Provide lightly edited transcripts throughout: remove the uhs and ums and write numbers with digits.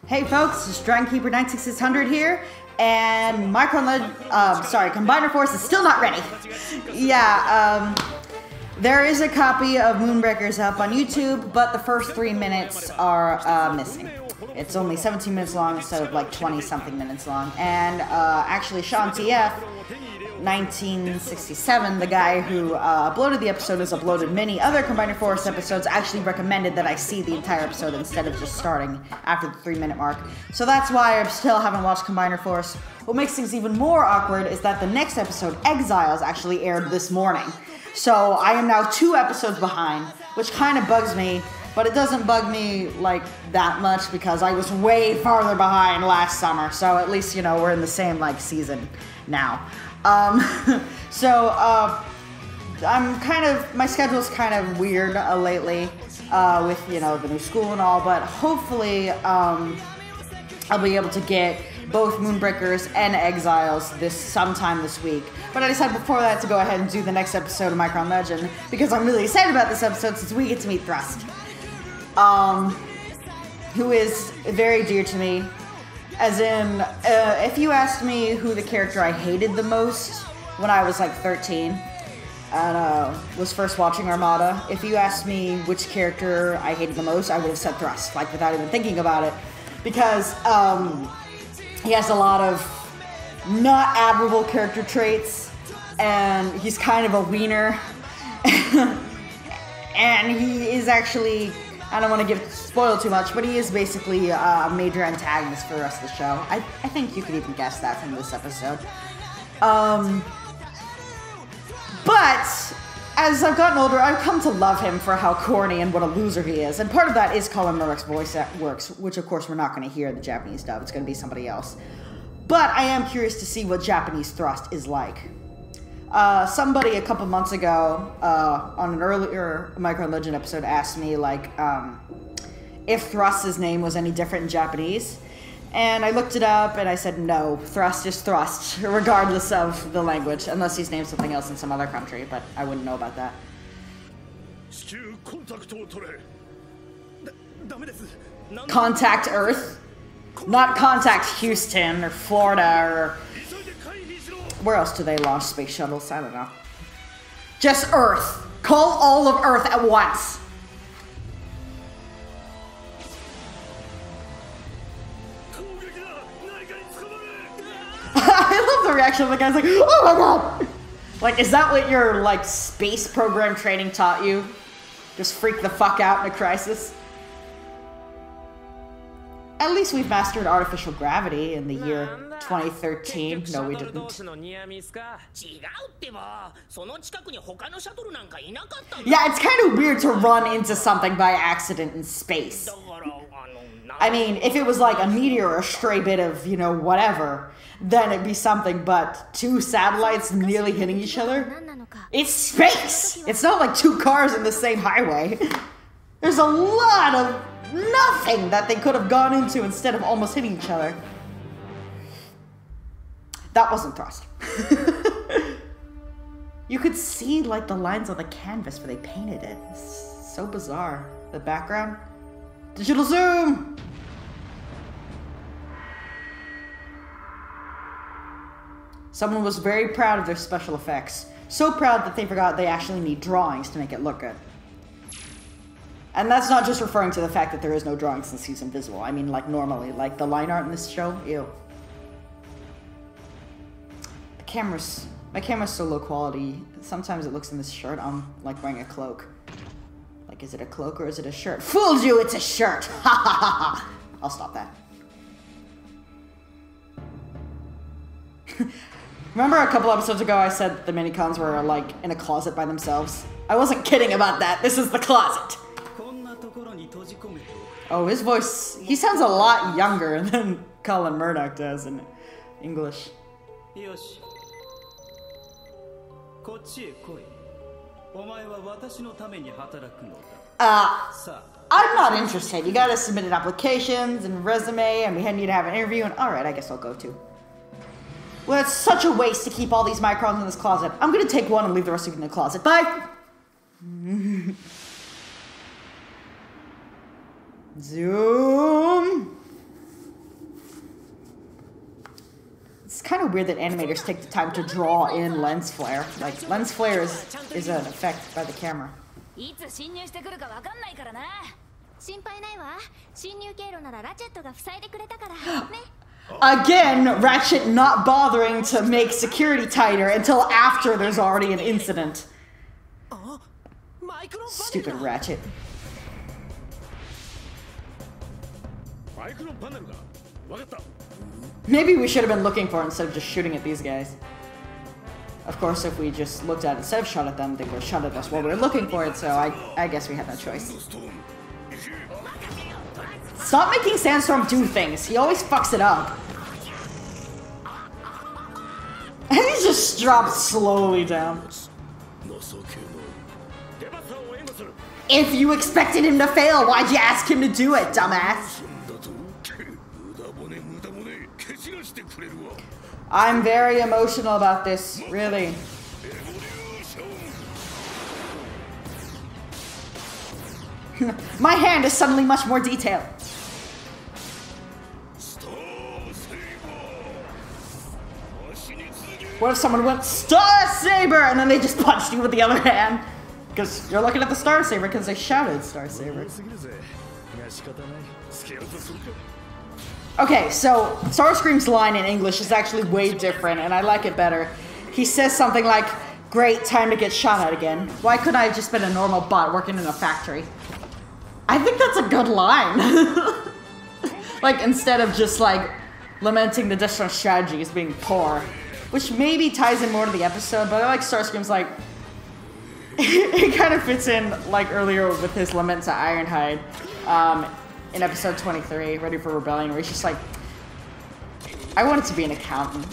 Hey folks, it's Dragonkeeper 96600 here, and Micron Combiner Force is still not ready. Yeah, there is a copy of Moonbreakers up on YouTube, but the first 3 minutes are missing. It's only 17 minutes long instead of like 20-something minutes long. And actually, Sean TF, 1967, the guy who uploaded the episode, has uploaded many other Combiner Force episodes, actually recommended that I see the entire episode instead of just starting after the 3-minute mark. So that's why I still haven't watched Combiner Force. What makes things even more awkward is that the next episode, Exiles, actually aired this morning. So I am now 2 episodes behind, which kind of bugs me, but it doesn't bug me like that much because I was way farther behind last summer. So at least, you know, we're in the same like season now. My schedule's kind of weird lately with, you know, the new school and all, but hopefully I'll be able to get both Moonbreakers and Exiles sometime this week. But I decided before that to go ahead and do the next episode of Micron Legend because I'm really excited about this episode since we get to meet Thrust, who is very dear to me. As in, if you asked me who the character I hated the most when I was like 13 and was first watching Armada, if you asked me which character I hated the most, I would have said Thrust, like without even thinking about it, because he has a lot of not admirable character traits, and he's kind of a wiener, and he is actually, I don't want to spoil too much, but he is basically a major antagonist for the rest of the show. I think you could even guess that from this episode. But as I've gotten older, I've come to love him for how corny and what a loser he is. And part of that is Colin Murdoch's voice works, which of course we're not going to hear in the Japanese dub. It's going to be somebody else. But I am curious to see what Japanese Thrust is like. Somebody a couple months ago on an earlier Micron Legend episode asked me like if Thrust's name was any different in Japanese, and I looked it up and I said no, Thrust is Thrust regardless of the language, unless he's named something else in some other country, but I wouldn't know about that. Contact Earth, not contact Houston or Florida or where else do they launch space shuttles? I don't know. Just Earth. Call all of Earth at once. I love the reaction of the guy's like, oh my god! Like, is that what your, like, space program training taught you? Just freak the fuck out in a crisis? At least we've mastered artificial gravity in the year 2013. No, we didn't. Yeah, it's kind of weird to run into something by accident in space. I mean, if it was like a meteor or a stray bit of, you know, whatever, then it'd be something, but 2 satellites nearly hitting each other? It's space! It's not like 2 cars in the same highway. There's a lot of nothing that they could have gone into instead of almost hitting each other. That wasn't Thrust. You could see like the lines on the canvas where they painted it. It's so bizarre. The background. Digital zoom! Someone was very proud of their special effects. So proud that they forgot they actually need drawings to make it look good. And that's not just referring to the fact that there is no drawing since he's invisible. I mean, like, normally. Like, the line art in this show, ew. My camera's so low quality, sometimes it looks in this shirt, I'm, like, wearing a cloak. Like, is it a cloak or is it a shirt? Fooled you, it's a shirt! Ha ha ha ha! I'll stop that. Remember a couple episodes ago I said the minicons were, like, in a closet by themselves? I wasn't kidding about that, this is the closet! Oh, his voice, he sounds a lot younger than Colin Murdoch does in English. I'm not interested. You gotta submit an applications and resume, and we need to have an interview, and alright, I guess I'll go too. Well, it's such a waste to keep all these Microns in this closet. I'm gonna take one and leave the rest of you in the closet. Bye! Zoom! It's kind of weird that animators take the time to draw in lens flare. Like, lens flare is an effect by the camera. Again, Ratchet not bothering to make security tighter until after there's already an incident. Stupid Ratchet. Maybe we should have been looking for it instead of just shooting at these guys. Of course, if we just looked at it instead of shot at them, they would have shot at us while we were looking for it, so I guess we had no choice. Stop making Sandstorm do things. He always fucks it up. And he just drops slowly down. If you expected him to fail, why'd you ask him to do it, dumbass? I'm very emotional about this, really. My hand is suddenly much more detailed. What if someone went Star Saber and then they just punched you with the other hand? Because you're looking at the Star Saber because they shouted Star Saber. Okay, so Starscream's line in English is actually way different, and I like it better. He says something like, "Great, time to get shot at again. Why couldn't I have just been a normal bot working in a factory?" I think that's a good line. Like, instead of just, like, lamenting the different strategies being poor. Which maybe ties in more to the episode, but I like Starscream's, like... it kind of fits in, like, earlier with his lament to Ironhide. In episode 23, Ready for Rebellion, where he's just like, I wanted to be an accountant.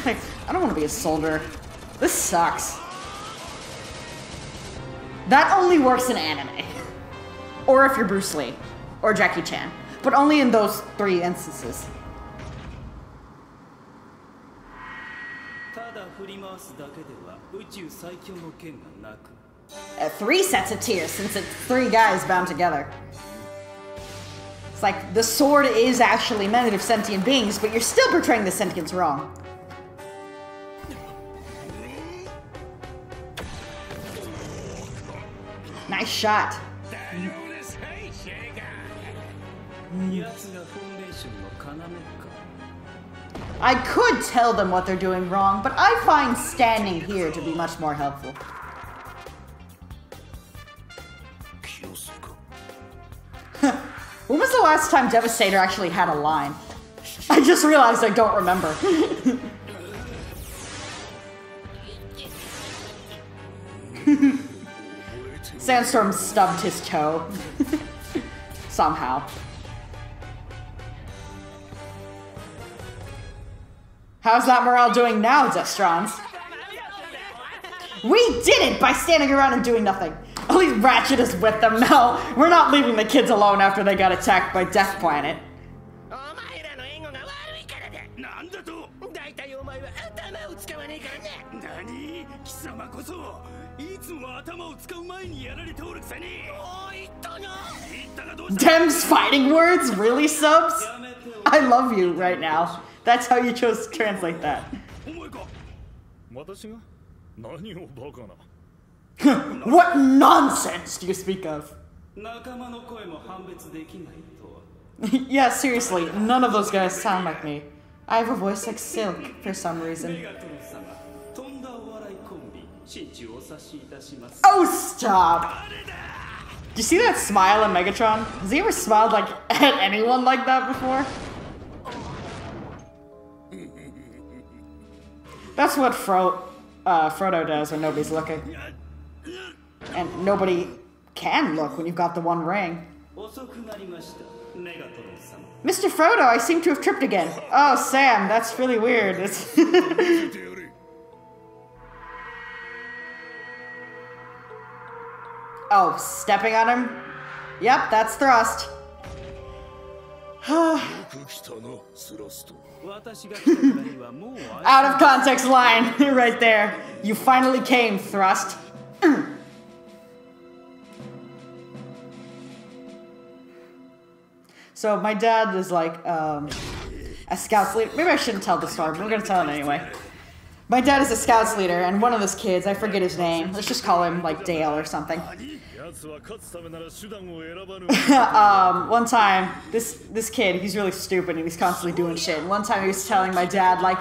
Like, I don't want to be a soldier. This sucks. That only works in anime. Or if you're Bruce Lee. Or Jackie Chan. But only in those 3 instances. 3 sets of tears, since it's 3 guys bound together. It's like, the sword is actually made of sentient beings, but you're still portraying the sentience wrong. Nice shot. I could tell them what they're doing wrong, but I find standing here to be much more helpful. When was the last time Devastator actually had a line? I just realized I don't remember. Sandstorm stubbed his toe. Somehow. How's that morale doing now, Destrons? We did it by standing around and doing nothing. At least Ratchet is with them now. We're not leaving the kids alone after they got attacked by Death Planet. Dem's fighting words? Really, Subs? I love you right now. That's how you chose to translate that. What nonsense do you speak of? Yeah, seriously, none of those guys sound like me. I have a voice like silk for some reason. Oh, stop! Do you see that smile in Megatron? Has he ever smiled like at anyone like that before? That's what Frodo does when nobody's looking. And nobody can look when you've got the one ring. Mr. Frodo, I seem to have tripped again. Oh, Sam, that's really weird. It's oh, stepping on him? Yep, that's thrust. Out of context line, right there. You finally came, thrust. So my dad is like, as Scouts leader. Maybe I shouldn't tell the story, but we're gonna tell it anyway. My dad is a Scouts leader, and one of his kids, I forget his name. Let's just call him like Dale or something. One time, this kid, he's really stupid and he's constantly doing shit. And one time he was telling my dad, like,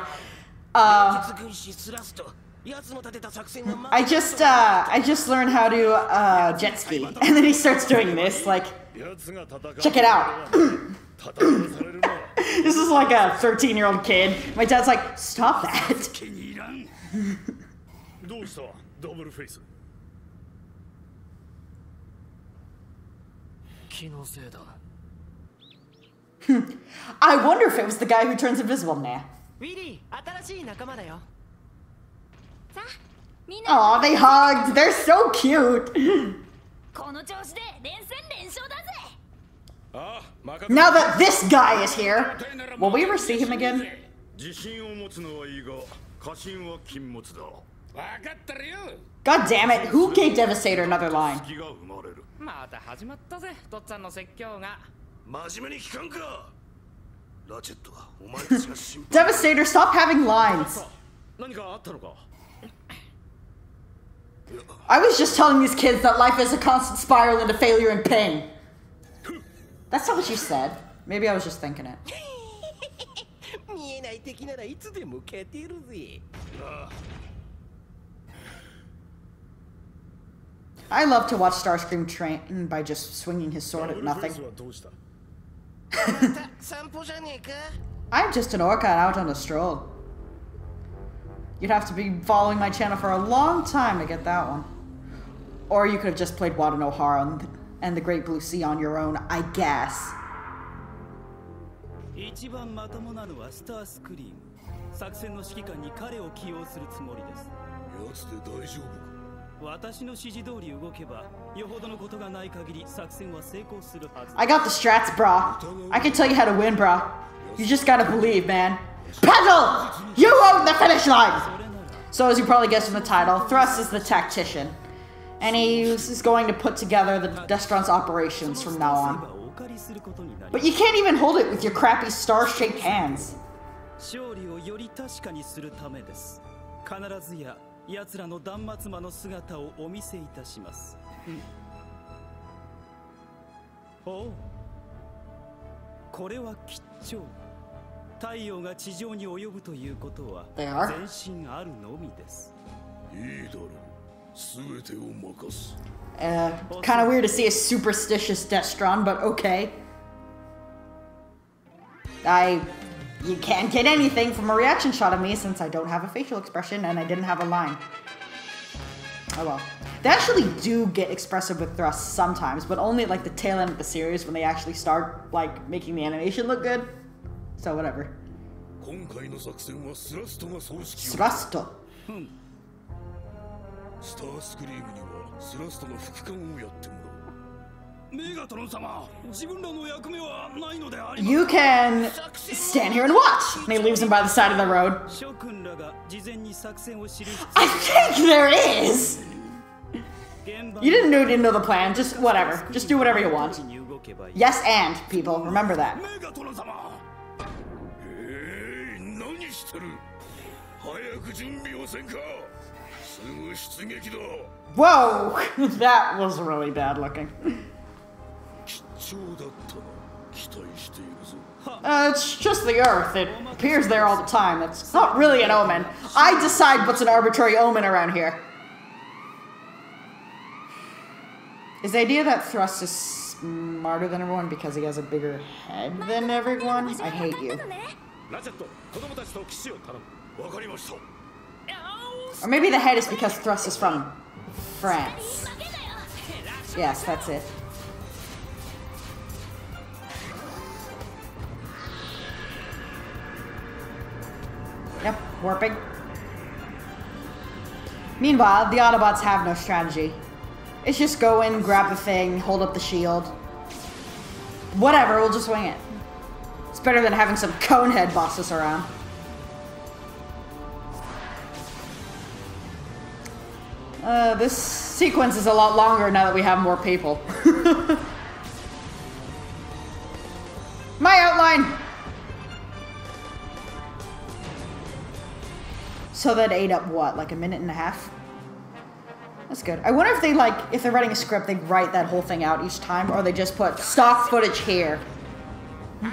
I just learned how to jet ski. And then he starts doing this, like, check it out. This is like a 13-year-old kid. My dad's like, stop that. I wonder if it was the guy who turns invisible. Nah. Aw, they hugged. They're so cute. Now that this guy is here, will we ever see him again? God damn it, who gave Devastator another line? Devastator, stop having lines. I was just telling these kids that life is a constant spiral into failure and pain. That's not what you said. Maybe I was just thinking it. I love to watch Starscream train by just swinging his sword at nothing. I'm just an orca out on a stroll. You'd have to be following my channel for a long time to get that one. Or you could have just played Wada no Hara and the Great Blue Sea on your own, I guess. I got the strats, brah. I can tell you how to win, brah. You just gotta believe, man. Pedal! You own the finish line! So as you probably guessed from the title, Thrust is the Tactician. And he is going to put together the Destron's operations from now on. But you can't even hold it with your crappy star-shaped hands. They are? Kind of weird to see a superstitious Destron, but okay. You can't get anything from a reaction shot of me since I don't have a facial expression and I didn't have a line. Oh well. They actually do get expressive with Thrust sometimes, but only at like the tail end of the series when they actually start like making the animation look good. So whatever. Thrusto. You can stand here and watch. And he leaves him by the side of the road. I think there is. You didn't know the plan. Just whatever. Just do whatever you want. Yes, and people, remember that. Whoa! That was really bad looking. It's just the Earth. It appears there all the time. It's not really an omen. I decide what's an arbitrary omen around here. Is the idea that Thrust is smarter than everyone because he has a bigger head than everyone? I hate you. Or maybe the head is because Thrust is from France. Yes, that's it. Yep, warping. Meanwhile, the Autobots have no strategy. It's just go in, grab the thing, hold up the shield. Whatever, we'll just wing it. It's better than having some conehead boss us around. This sequence is a lot longer now that we have more people. My outline! So that ate up what, like a minute and a half? That's good. I wonder if they like, if they're writing a script, they write that whole thing out each time, or they just put stock footage here. Then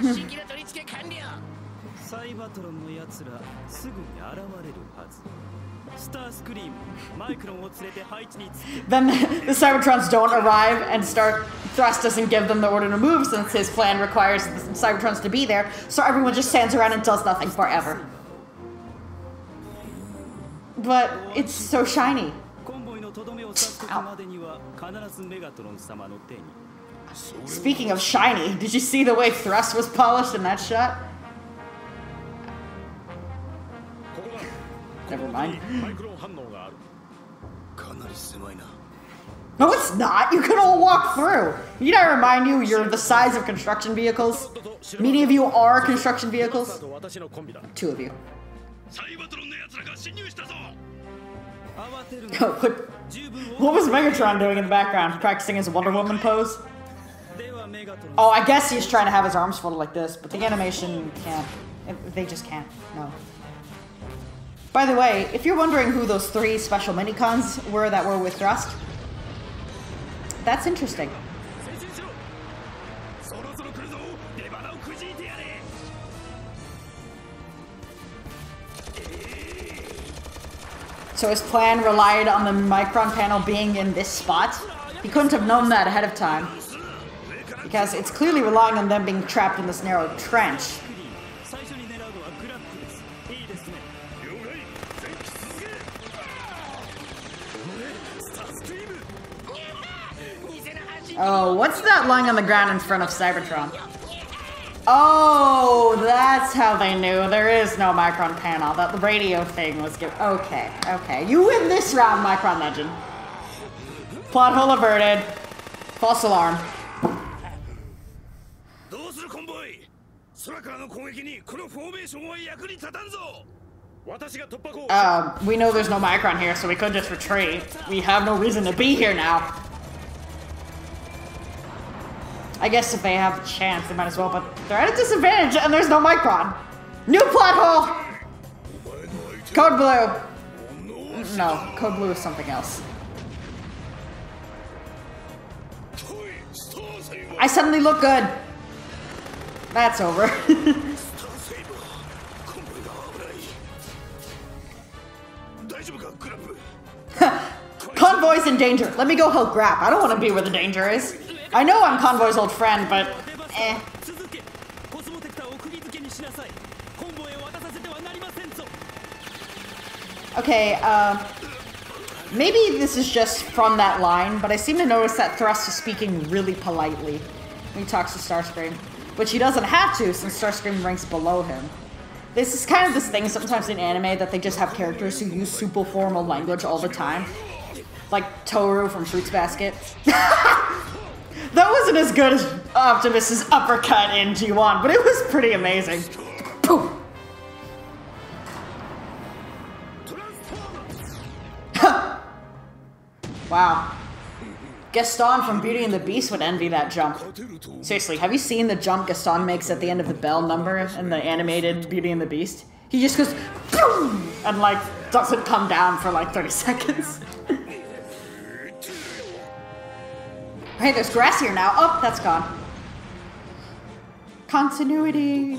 the Cybertrons don't arrive and Thrust doesn't give them the order to move since his plan requires the Cybertrons to be there, so everyone just stands around and does nothing forever. But it's so shiny. Ow. Speaking of shiny, did you see the way Thrust was polished in that shot? Never mind. No, it's not. You can all walk through. Need I remind you, you're the size of construction vehicles? Many of you are construction vehicles. 2 of you. What was Megatron doing in the background? Practicing his Wonder Woman pose? Oh, I guess he's trying to have his arms folded like this, but the animation can't. They just can't. No. By the way, if you're wondering who those 3 special minicons were that were with Thrust, that's interesting. So his plan relied on the Micron panel being in this spot? He couldn't have known that ahead of time, because it's clearly relying on them being trapped in this narrow trench. Oh, what's that lying on the ground in front of Cybertron? Oh, that's how they knew. There is no Micron panel. That the radio thing was given. Okay, okay. You win this round, Micron Legend. Plot hole averted. False alarm. We know there's no Micron here, so we could just retreat. We have no reason to be here now. I guess if they have a chance, they might as well, but they're at a disadvantage and there's no Micron. New plot hole! Code Blue. No, Code Blue is something else. I suddenly look good. That's over. Convoy's in danger. Let me go help Grap. I don't want to be where the danger is. I know I'm Convoy's old friend, but eh. Okay, maybe this is just from that line, but I seem to notice that Thrust is speaking really politely when he talks to Starscream, which he doesn't have to since Starscream ranks below him. This is kind of this thing sometimes in anime that they just have characters who use super formal language all the time. Like Toru from Fruits Basket. That wasn't as good as Optimus's uppercut in G1, but it was pretty amazing. Poof. Wow. Gaston from Beauty and the Beast would envy that jump. Seriously, have you seen the jump Gaston makes at the end of the bell number in the animated Beauty and the Beast? He just goes boom, and like doesn't come down for like 30 seconds. Hey, there's grass here now. Oh, that's gone. Continuity.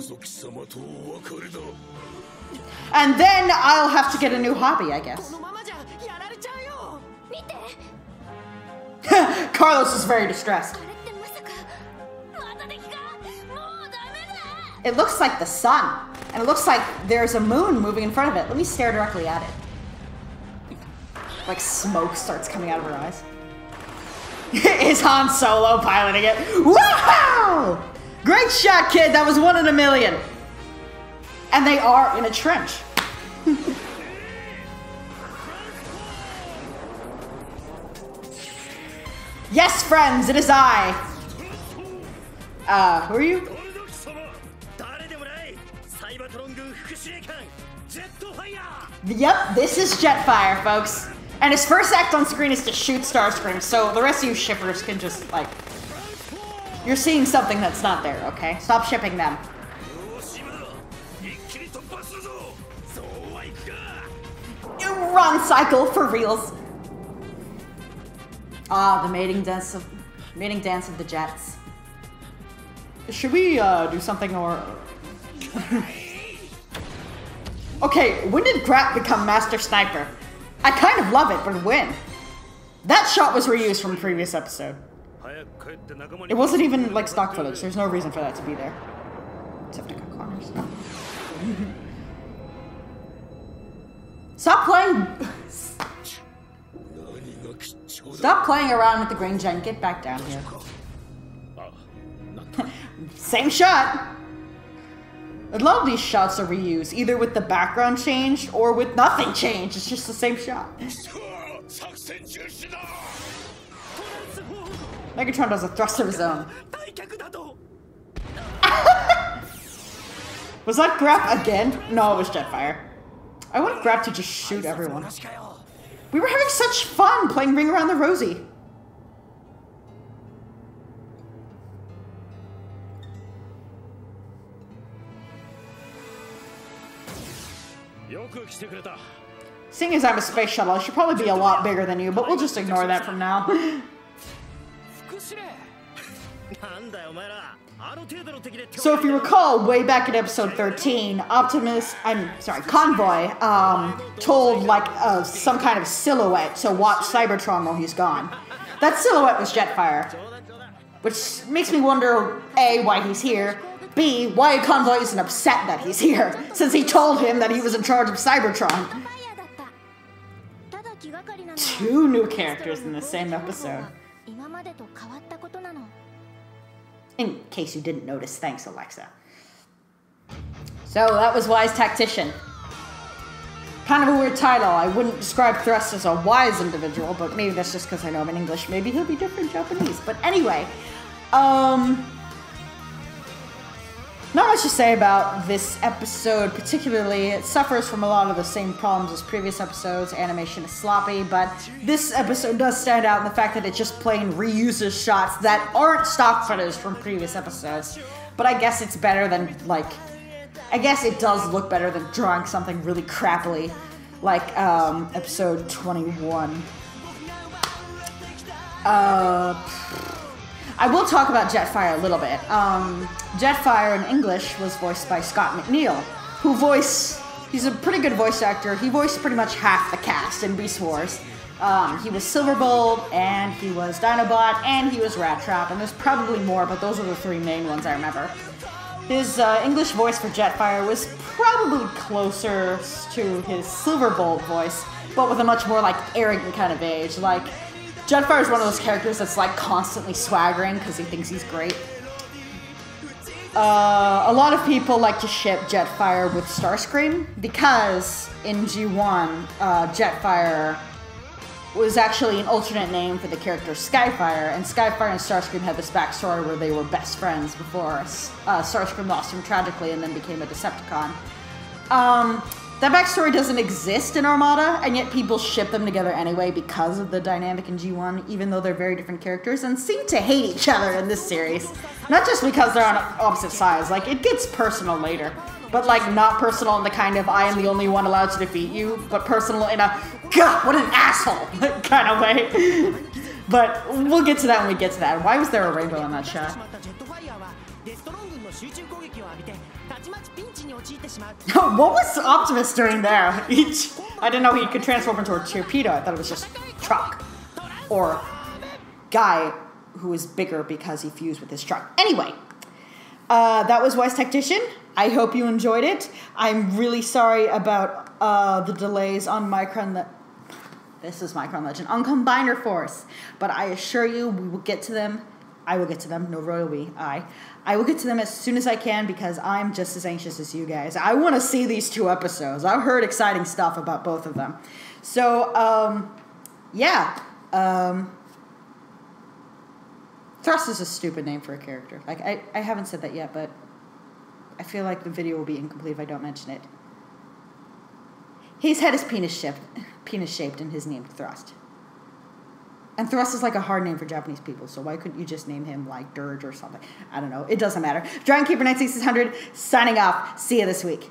And then I'll have to get a new hobby, I guess. Carlos is very distressed. It looks like the sun. And it looks like there's a moon moving in front of it. Let me stare directly at it. Like smoke starts coming out of her eyes. Is Han Solo piloting it? Wow! Great shot, kid. That was 1 in a million. And they are in a trench. Yes, friends, it is I. Who are you? Yep, this is Jetfire, folks. And his first act on screen is to shoot Starscream, so the rest of you shippers can just, like... You're seeing something that's not there, okay? Stop shipping them. Run cycle for reals. Ah, the mating dance of the Jets. Should we do something or? Okay, when did Grap become Master Sniper? I kind of love it, but when? That shot was reused from a previous episode. It wasn't even like stock footage. There's no reason for that to be there. Except to cut corners. Stop playing. Stop playing around with the green gen. Get back down here. Same shot. A lot of these shots are reused, either with the background changed or with nothing changed. It's just the same shot. Megatron does a thrust of his own. Was that Grap again? No, it was Jetfire. I want Grap to just shoot everyone. We were having such fun playing Ring Around the Rosie. Seeing as I'm a space shuttle, I should probably be a lot bigger than you, but we'll just ignore that from now. So if you recall, way back in episode 13, Convoy, told like some kind of silhouette to watch Cybertron while he's gone. That silhouette was Jetfire, which makes me wonder, A, why he's here, B, why Convoy isn't upset that he's here, since he told him that he was in charge of Cybertron. 2 new characters in the same episode. In case you didn't notice, thanks, Alexa. So that was Wise Tactician. Kind of a weird title. I wouldn't describe Thrust as a wise individual, but maybe that's just because I know him in English. Maybe he'll be different in Japanese. But anyway, not much to say about this episode particularly. It suffers from a lot of the same problems as previous episodes. Animation is sloppy, but this episode does stand out in the fact that it just plain reuses shots that aren't stock footage from previous episodes. But I guess it's better than, like, I guess it does look better than drawing something really crappily, like episode 21. I will talk about Jetfire a little bit. Jetfire in English was voiced by Scott McNeil, he's a pretty good voice actor. He voiced pretty much half the cast in Beast Wars. He was Silverbolt, and he was Dinobot, and he was Rat Trap, and there's probably more, but those are the 3 main ones I remember. His English voice for Jetfire was probably closer to his Silverbolt voice, but with a much more, like, arrogant kind of age. Like, Jetfire is one of those characters that's, like, constantly swaggering because he thinks he's great. A lot of people like to ship Jetfire with Starscream because in G1, Jetfire was actually an alternate name for the character Skyfire, and Skyfire and Starscream had this backstory where they were best friends before Starscream lost him tragically and then became a Decepticon. That backstory doesn't exist in Armada, and yet people ship them together anyway because of the dynamic in G1, even though they're very different characters, and seem to hate each other in this series. Not just because they're on opposite sides, like, it gets personal later, but, like, not personal in the kind of, I am the only one allowed to defeat you, but personal in a, God, what an asshole kind of way. But we'll get to that when we get to that. Why was there a rainbow in that shot? What was Optimus doing there? I didn't know he could transform into a torpedo. I thought it was just truck. Or guy who is bigger because he fused with his truck. Anyway, that was Wise Tactician. I hope you enjoyed it. I'm really sorry about the delays on Micron. This is Micron Legend. On Combiner Force. But I assure you, we will get to them. I will get to them. No royal we. I will get to them as soon as I can because I'm just as anxious as you guys. I want to see these 2 episodes. I've heard exciting stuff about both of them. So, yeah. Thrust is a stupid name for a character. Like, I haven't said that yet, but I feel like the video will be incomplete if I don't mention it. His head is penis-shaped and his name Thrust. And Thrust is like a hard name for Japanese people, so why couldn't you just name him like Dirge or something? I don't know. It doesn't matter. Dragon Keeper 96600 signing off. See you this week.